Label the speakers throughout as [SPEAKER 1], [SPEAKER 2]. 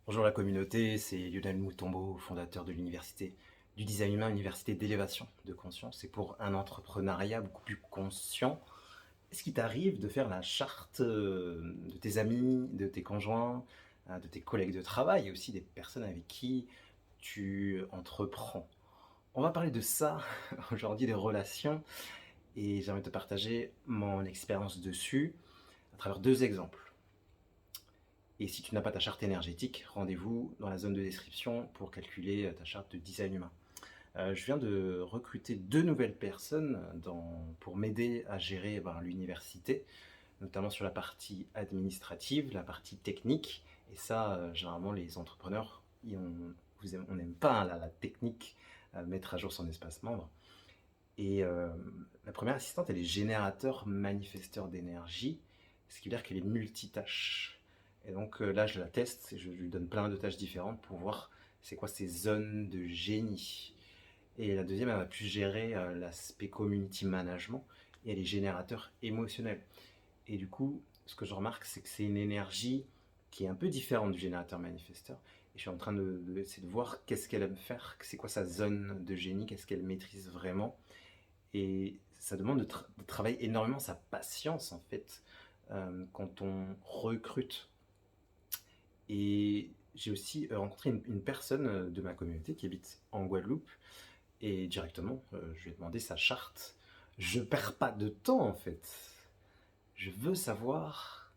[SPEAKER 1] Bonjour la communauté, c'est Lionel Moutombo, fondateur de l'université du design humain, université d'élévation de conscience. Et pour un entrepreneuriat beaucoup plus conscient, est-ce qu'il t'arrive de faire la charte de tes amis, de tes conjoints, de tes collègues de travail et aussi des personnes avec qui tu entreprends? On va parler de ça aujourd'hui, des relations, et j'aimerais te partager mon expérience dessus à travers deux exemples. Et si tu n'as pas ta charte énergétique, rendez-vous dans la zone de description pour calculer ta charte de design humain. Je viens de recruter deux nouvelles personnes pour m'aider à gérer l'université, notamment sur la partie administrative, la partie technique. Et ça, généralement, les entrepreneurs, on n'aime pas la technique, mettre à jour son espace membre. Et la première assistante, elle est générateur manifesteur d'énergie, ce qui veut dire qu'elle est multitâche. Et donc là, je la teste et je lui donne plein de tâches différentes pour voir c'est quoi ses zones de génie. Et la deuxième, elle va plus gérer l'aspect community management et elle est générateur émotionnel. Et du coup, ce que je remarque, c'est que c'est une énergie qui est un peu différente du générateur manifesteur. Et je suis en train essayer de voir qu'est-ce qu'elle aime faire, c'est quoi sa zone de génie, qu'est-ce qu'elle maîtrise vraiment. Et ça demande de travailler énormément sa patience, en fait, quand on recrute. Et j'ai aussi rencontré une personne de ma communauté qui habite en Guadeloupe. Et directement, je lui ai demandé sa charte. Je perds pas de temps, en fait. Je veux savoir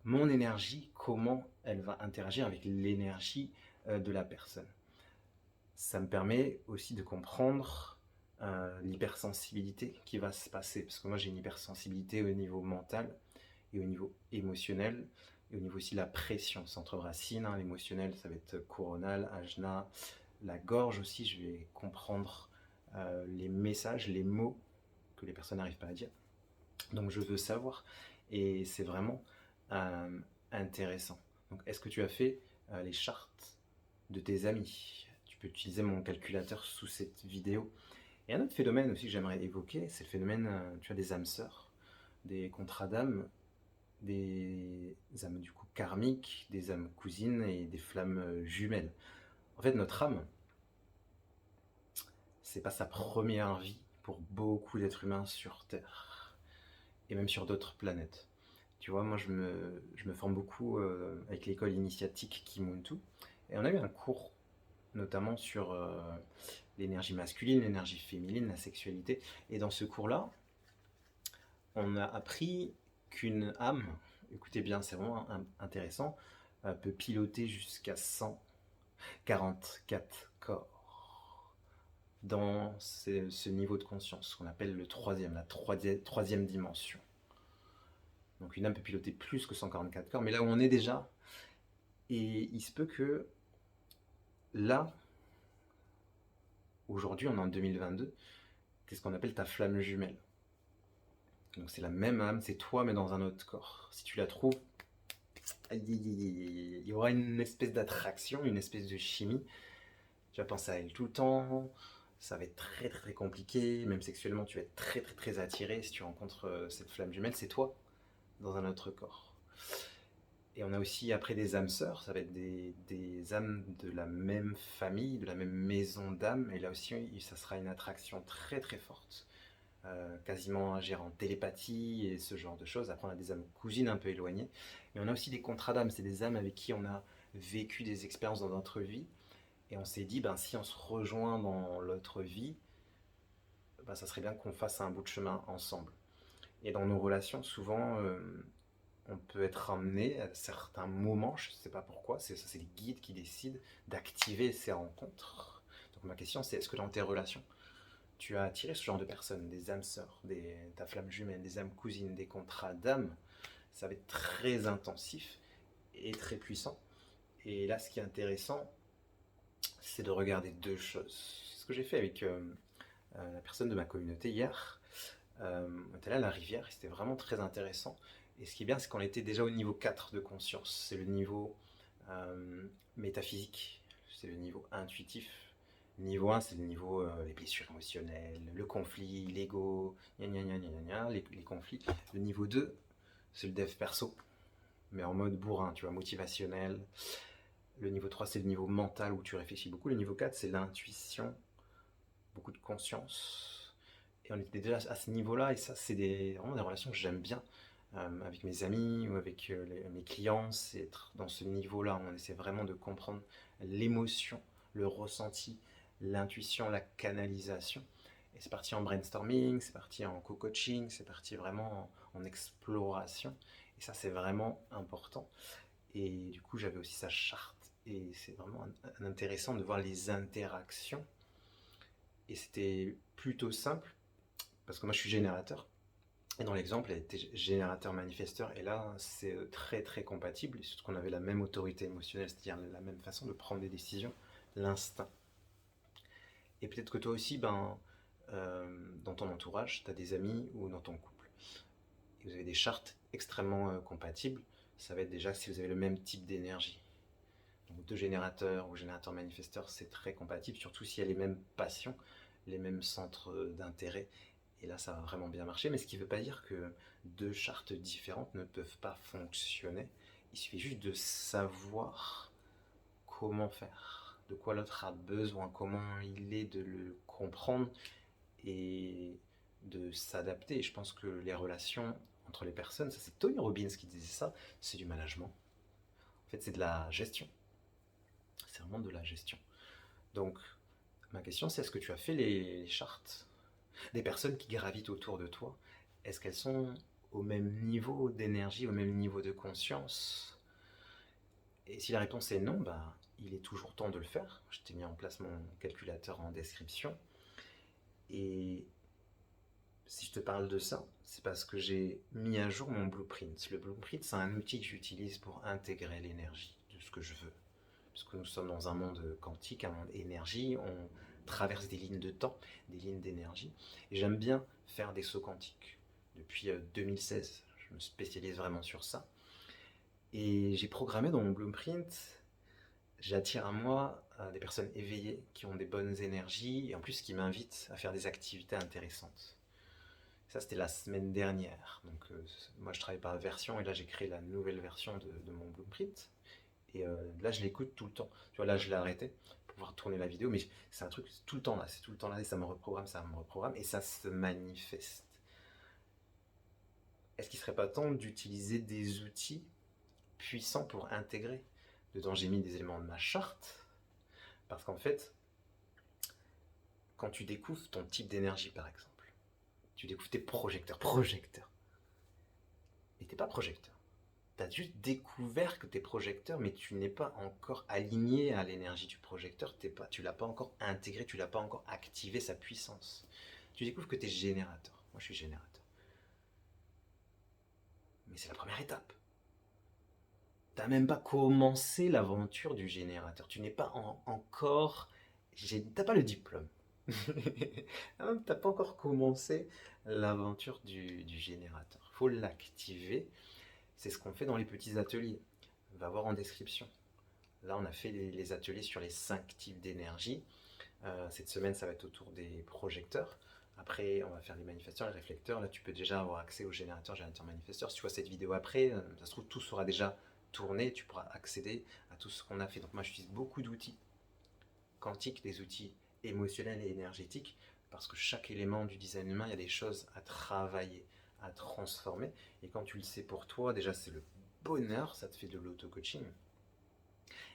[SPEAKER 1] mon énergie, comment elle va interagir avec l'énergie de la personne. Ça me permet aussi de comprendre l'hypersensibilité qui va se passer. Parce que moi, j'ai une hypersensibilité au niveau mental et au niveau émotionnel, et au niveau aussi de la pression, centre racine, hein, l'émotionnel, ça va être coronal, ajna, la gorge aussi, je vais comprendre les messages, les mots que les personnes n'arrivent pas à dire. Donc je veux savoir, et c'est vraiment euh, intéressant. Donc est-ce que tu as fait les chartes de tes amis? Tu peux utiliser mon calculateur sous cette vidéo. Et un autre phénomène aussi que j'aimerais évoquer, c'est le phénomène, tu as des âmes sœurs, des contrats d'âmes, des âmes du coup karmiques, des âmes cousines et des flammes jumelles. En fait, notre âme, c'est pas sa première vie pour beaucoup d'êtres humains sur Terre et même sur d'autres planètes. Tu vois, moi je me forme beaucoup avec l'école initiatique Kimuntu, et on a eu un cours notamment sur l'énergie masculine, l'énergie féminine, la sexualité. Et dans ce cours-là, on a appris qu'une âme, écoutez bien, c'est vraiment intéressant, peut piloter jusqu'à 144 corps dans ce niveau de conscience qu'on appelle le troisième, la troisième dimension. Donc une âme peut piloter plus que 144 corps, mais là où on est déjà, et il se peut que là, aujourd'hui, on est en 2022, c'est ce qu'on appelle ta flamme jumelle. Donc c'est la même âme, c'est toi mais dans un autre corps. Si tu la trouves, il y aura une espèce d'attraction, une espèce de chimie. Tu vas penser à elle tout le temps, ça va être très très très compliqué, même sexuellement tu vas être très très très attiré si tu rencontres cette flamme jumelle, c'est toi dans un autre corps. Et on a aussi après des âmes sœurs, ça va être des âmes de la même famille, de la même maison d'âmes, et là aussi ça sera une attraction très très forte, quasiment agir en télépathie et ce genre de choses. Après on a des âmes cousines un peu éloignées, et on a aussi des contrats d'âmes, c'est des âmes avec qui on a vécu des expériences dans notre vie, et on s'est dit, ben, si on se rejoint dans l'autre vie, ben, ça serait bien qu'on fasse un bout de chemin ensemble. Et dans nos relations, souvent, on peut être amené à certains moments, je ne sais pas pourquoi, c'est les guides qui décident d'activer ces rencontres. Donc ma question c'est, est-ce que dans tes relations, tu as attiré ce genre de personnes, des âmes sœurs, ta flamme jumelle, des âmes cousines, des contrats d'âmes? Ça va être très intensif et très puissant. Et là, ce qui est intéressant, c'est de regarder deux choses. C'est ce que j'ai fait avec la personne de ma communauté hier. On était là à la rivière et c'était vraiment très intéressant. Et ce qui est bien, c'est qu'on était déjà au niveau 4 de conscience. C'est le niveau métaphysique, c'est le niveau intuitif. Le niveau 1, c'est le niveau les blessures émotionnelles, le conflit, l'ego, les conflits. Le niveau 2, c'est le dev perso, mais en mode bourrin, tu vois, motivationnel. Le niveau 3, c'est le niveau mental où tu réfléchis beaucoup. Le niveau 4, c'est l'intuition, beaucoup de conscience. Et on était déjà à ce niveau-là, et ça, c'est vraiment des relations que j'aime bien. Avec mes amis ou avec mes clients, c'est être dans ce niveau-là. On essaie vraiment de comprendre l'émotion, le ressenti, l'intuition, la canalisation. Et c'est parti en brainstorming, c'est parti en co-coaching, c'est parti vraiment en exploration. Et ça, c'est vraiment important. Et du coup, j'avais aussi sa charte. Et c'est vraiment intéressant de voir les interactions. Et c'était plutôt simple, parce que moi, je suis générateur. Et dans l'exemple, elle était générateur manifesteur. Et là, c'est très très compatible. Surtout qu'on avait la même autorité émotionnelle, c'est-à-dire la même façon de prendre des décisions, l'instinct. Et peut-être que toi aussi, dans ton entourage, tu as des amis ou dans ton couple. Et vous avez des chartes extrêmement compatibles. Ça va être déjà si vous avez le même type d'énergie. Donc deux générateurs ou générateurs manifesteurs, c'est très compatible, surtout s'il y a les mêmes passions, les mêmes centres d'intérêt. Et là, ça va vraiment bien marcher. Mais ce qui ne veut pas dire que deux chartes différentes ne peuvent pas fonctionner. Il suffit juste de savoir comment faire, de quoi l'autre a besoin, comment il est, de le comprendre et de s'adapter. Et je pense que les relations entre les personnes, ça c'est Tony Robbins qui disait ça, c'est du management. En fait, c'est de la gestion. C'est vraiment de la gestion. Donc, ma question, c'est est-ce que tu as fait les chartes des personnes qui gravitent autour de toi? Est-ce qu'elles sont au même niveau d'énergie, au même niveau de conscience? Et si la réponse est non, il est toujours temps de le faire. Je t'ai mis en place mon calculateur en description. Et si je te parle de ça, c'est parce que j'ai mis à jour mon blueprint. Le blueprint, c'est un outil que j'utilise pour intégrer l'énergie de ce que je veux. Parce que nous sommes dans un monde quantique, un monde énergie, on traverse des lignes de temps, des lignes d'énergie. Et j'aime bien faire des sauts quantiques. Depuis 2016, je me spécialise vraiment sur ça. Et j'ai programmé dans mon blueprint, j'attire à moi des personnes éveillées qui ont des bonnes énergies et en plus qui m'invitent à faire des activités intéressantes. Ça, c'était la semaine dernière. Donc, moi, je travaille par version et là, j'ai créé la nouvelle version de mon blueprint. Et là, je l'écoute tout le temps. Tu vois, là, je l'ai arrêté pour pouvoir tourner la vidéo, mais c'est un truc tout le temps là. C'est tout le temps là et ça me reprogramme et ça se manifeste. Est-ce qu'il ne serait pas temps d'utiliser des outils puissants pour intégrer? Dedans, j'ai mis des éléments de ma charte parce qu'en fait, quand tu découvres ton type d'énergie, par exemple, tu découvres tes projecteurs, mais t'es pas projecteur. Tu as juste découvert que tu es projecteur, mais tu n'es pas encore aligné à l'énergie du projecteur, tu l'as pas encore intégré, tu l'as pas encore activé sa puissance. Tu découvres que tu es générateur. Moi, je suis générateur. Mais c'est la première étape. Tu n'as même pas commencé l'aventure du générateur. Tu n'es pas encore... Tu n'as pas le diplôme. Tu n'as pas encore commencé l'aventure du générateur. Il faut l'activer. C'est ce qu'on fait dans les petits ateliers. Va voir en description. Là, on a fait les ateliers sur les 5 types d'énergie. Cette semaine, ça va être autour des projecteurs. Après, on va faire les manifesteurs, les réflecteurs. Là, tu peux déjà avoir accès aux générateurs manifesteurs. Si tu vois cette vidéo après, ça se trouve, tout sera déjà tourné. Tu pourras accéder à tout ce qu'on a fait. Donc, moi, j'utilise beaucoup d'outils quantiques, des outils émotionnels et énergétiques, parce que chaque élément du design humain, il y a des choses à travailler, à transformer. Et quand tu le sais pour toi, déjà, c'est le bonheur, ça te fait de l'auto-coaching.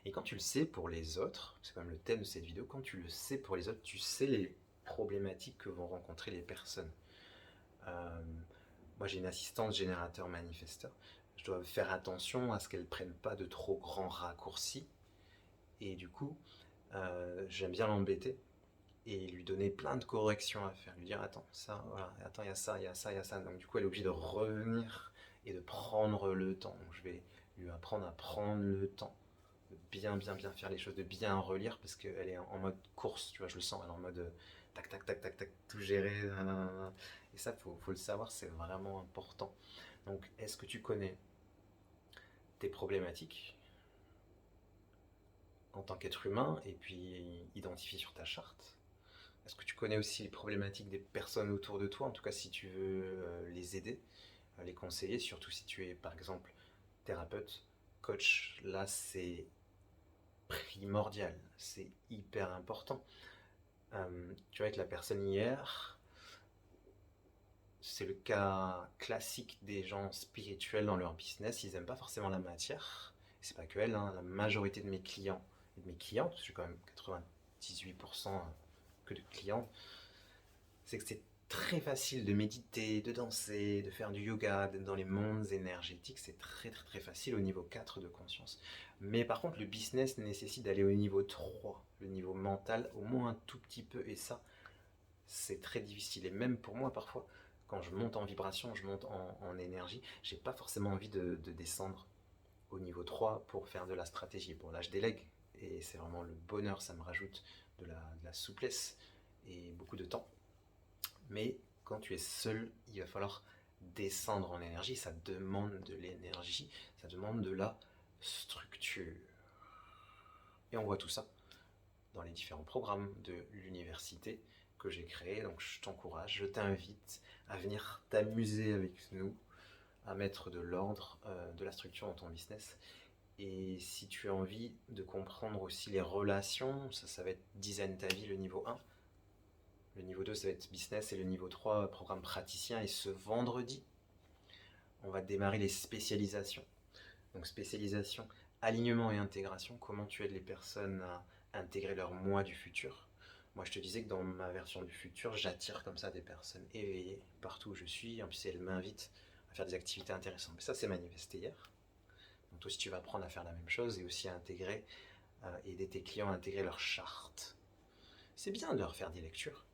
[SPEAKER 1] Et quand tu le sais pour les autres, c'est quand même le thème de cette vidéo, quand tu le sais pour les autres, tu sais les problématiques que vont rencontrer les personnes. Euh, Moi j'ai une assistante générateur manifesteur. Je dois faire attention à ce qu'elle ne prenne pas de trop grands raccourcis. Et du coup, j'aime bien l'embêter et lui donner plein de corrections à faire. Lui dire attends, ça, voilà, attends, il y a ça, il y a ça, il y a ça. Donc du coup, elle est obligée de revenir et de prendre le temps. Donc je vais lui apprendre à prendre le temps de bien faire les choses, de bien relire parce qu'elle est en mode course, tu vois, je le sens, elle est en mode tac tac tac tac tac, tout gérer, nanana. Et ça, faut le savoir, c'est vraiment important. Donc, est-ce que tu connais tes problématiques en tant qu'être humain et puis identifier sur ta charte? Est-ce que tu connais aussi les problématiques des personnes autour de toi, en tout cas si tu veux les aider, les conseiller, surtout si tu es par exemple thérapeute, coach, là c'est primordial, c'est hyper important. Tu vois, avec la personne hier, c'est le cas classique des gens spirituels dans leur business. Ils n'aiment pas forcément la matière. C'est pas que elle, hein, la majorité de mes clients et de mes clientes, parce que j'ai quand même 98% que de clients, c'est que c'est très facile de méditer, de danser, de faire du yoga, d'être dans les mondes énergétiques. C'est très très très facile au niveau 4 de conscience. Mais par contre, le business nécessite d'aller au niveau 3, le niveau mental, au moins un tout petit peu. Et ça, c'est très difficile. Et même pour moi, parfois, quand je monte en vibration, je monte en énergie, j'ai pas forcément envie de descendre au niveau 3 pour faire de la stratégie. Bon, là, je délègue et c'est vraiment le bonheur, ça me rajoute de la souplesse et beaucoup de temps. Mais quand tu es seul, il va falloir descendre en énergie, ça demande de l'énergie, ça demande de la structure. Et on voit tout ça dans les différents programmes de l'université que j'ai créés. Donc je t'encourage, je t'invite à venir t'amuser avec nous, à mettre de l'ordre, de la structure dans ton business. Et si tu as envie de comprendre aussi les relations, ça va être Design ta vie, le niveau 1. Le niveau 2, ça va être business et le niveau 3, programme praticien. Et ce vendredi, on va démarrer les spécialisations. Donc spécialisation, alignement et intégration, comment tu aides les personnes à intégrer leur moi du futur. Moi, je te disais que dans ma version du futur, j'attire comme ça des personnes éveillées partout où je suis. En plus, elles m'invitent à faire des activités intéressantes. Mais ça, c'est manifesté hier. Donc toi, si tu vas apprendre à faire la même chose et aussi à intégrer, aider tes clients à intégrer leur charte. C'est bien de leur faire des lectures.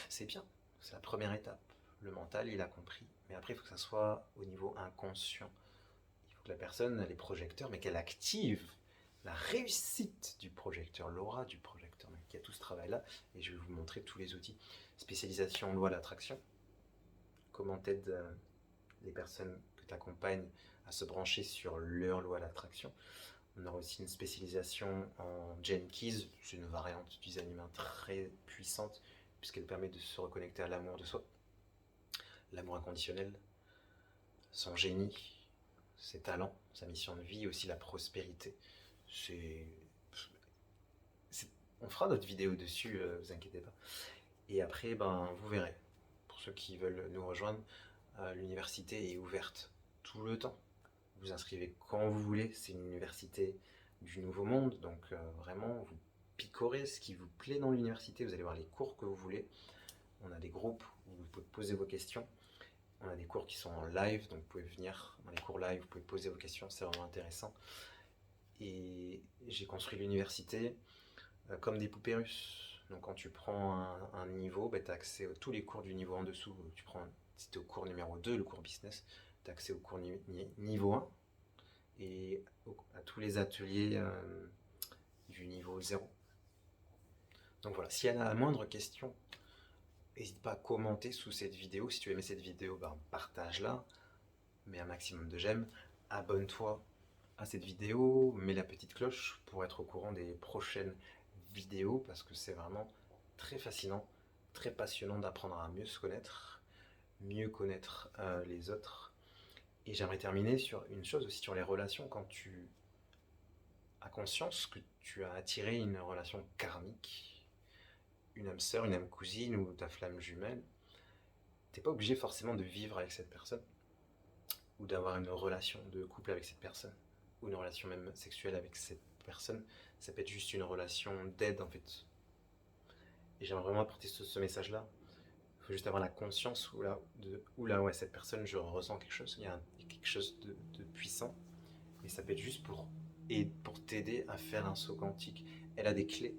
[SPEAKER 1] C'est bien. C'est la première étape. Le mental, il a compris. Mais après, il faut que ça soit au niveau inconscient. Il faut que la personne ait les projecteurs, mais qu'elle active la réussite du projecteur, l'aura du projecteur. Donc, il y a tout ce travail-là, et je vais vous montrer tous les outils. Spécialisation en loi d'attraction. Comment t'aides les personnes que tu accompagnes à se brancher sur leur loi d'attraction. On aura aussi une spécialisation en Gene Keys, c'est une variante du design humain très puissante, puisqu'elle permet de se reconnecter à l'amour de soi, l'amour inconditionnel, son génie, ses talents, sa mission de vie, et aussi la prospérité. C'est... On fera notre vidéo dessus, vous inquiétez pas. Et après, vous verrez. Pour ceux qui veulent nous rejoindre, l'université est ouverte tout le temps. Vous inscrivez quand vous voulez. C'est une université du Nouveau Monde, donc vraiment, vous picorez ce qui vous plaît dans l'université. Vous allez voir les cours que vous voulez. On a des groupes où vous pouvez poser vos questions. On a des cours qui sont en live, donc vous pouvez venir dans les cours live, vous pouvez poser vos questions, c'est vraiment intéressant. Et j'ai construit l'université comme des poupées russes. Donc quand tu prends un niveau, tu as accès à tous les cours du niveau en dessous. Si tu es au cours numéro 2, le cours business, tu as accès au cours niveau 1 et à tous les ateliers du niveau 0. Donc voilà, s'il y a la moindre question, n'hésite pas à commenter sous cette vidéo. Si tu aimais cette vidéo, partage-la, mets un maximum de j'aime, abonne-toi à cette vidéo, mets la petite cloche pour être au courant des prochaines vidéos, parce que c'est vraiment très fascinant, très passionnant d'apprendre à mieux se connaître, mieux connaître les autres. Et j'aimerais terminer sur une chose aussi, sur les relations. Quand tu as conscience que tu as attiré une relation karmique, une âme sœur, une âme cousine ou ta flamme jumelle, t'es pas obligé forcément de vivre avec cette personne ou d'avoir une relation de couple avec cette personne ou une relation même sexuelle avec cette personne. Ça peut être juste une relation d'aide en fait. Et j'aimerais vraiment apporter ce message-là. Il faut juste avoir la conscience où là, ouais, cette personne, je ressens quelque chose, il y a quelque chose de puissant. Et ça peut être juste pour t'aider à faire un saut quantique. Elle a des clés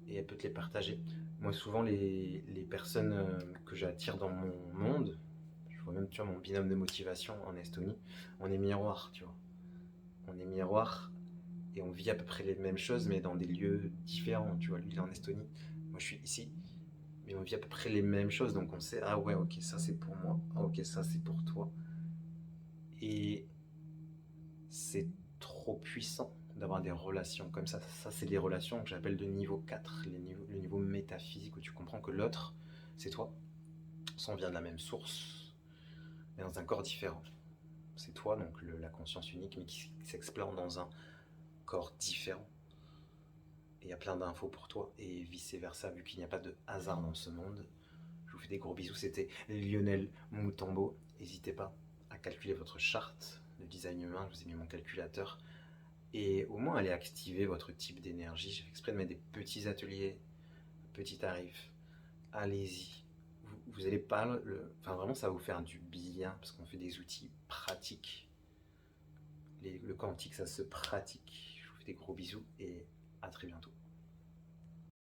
[SPEAKER 1] et elle peut te les partager. Moi, souvent, les personnes que j'attire dans mon monde, je vois même, tu vois, mon binôme de motivation en Estonie, on est miroir, tu vois. On est miroir et on vit à peu près les mêmes choses, mais dans des lieux différents. Tu vois, lui, il est en Estonie, moi, je suis ici, mais on vit à peu près les mêmes choses, donc on sait, ah ouais, ok, ça c'est pour moi, ah ok, ça c'est pour toi. Et c'est trop puissant d'avoir des relations comme ça. Ça, c'est des relations que j'appelle de niveau 4, le niveau métaphysique, où tu comprends que l'autre, c'est toi. Ça, on vient de la même source, mais dans un corps différent. C'est toi, donc la conscience unique, mais qui s'explore dans un corps différent. Et il y a plein d'infos pour toi, et vice-versa, vu qu'il n'y a pas de hasard dans ce monde. Je vous fais des gros bisous, c'était Lionel Moutambo. N'hésitez pas à calculer votre charte de design humain, je vous ai mis mon calculateur. Et au moins, allez activer votre type d'énergie. J'ai fait exprès de mettre des petits ateliers, petits tarifs. Allez-y. Vous allez pas enfin, vraiment, ça va vous faire du bien parce qu'on fait des outils pratiques. Le quantique, ça se pratique. Je vous fais des gros bisous et à très bientôt.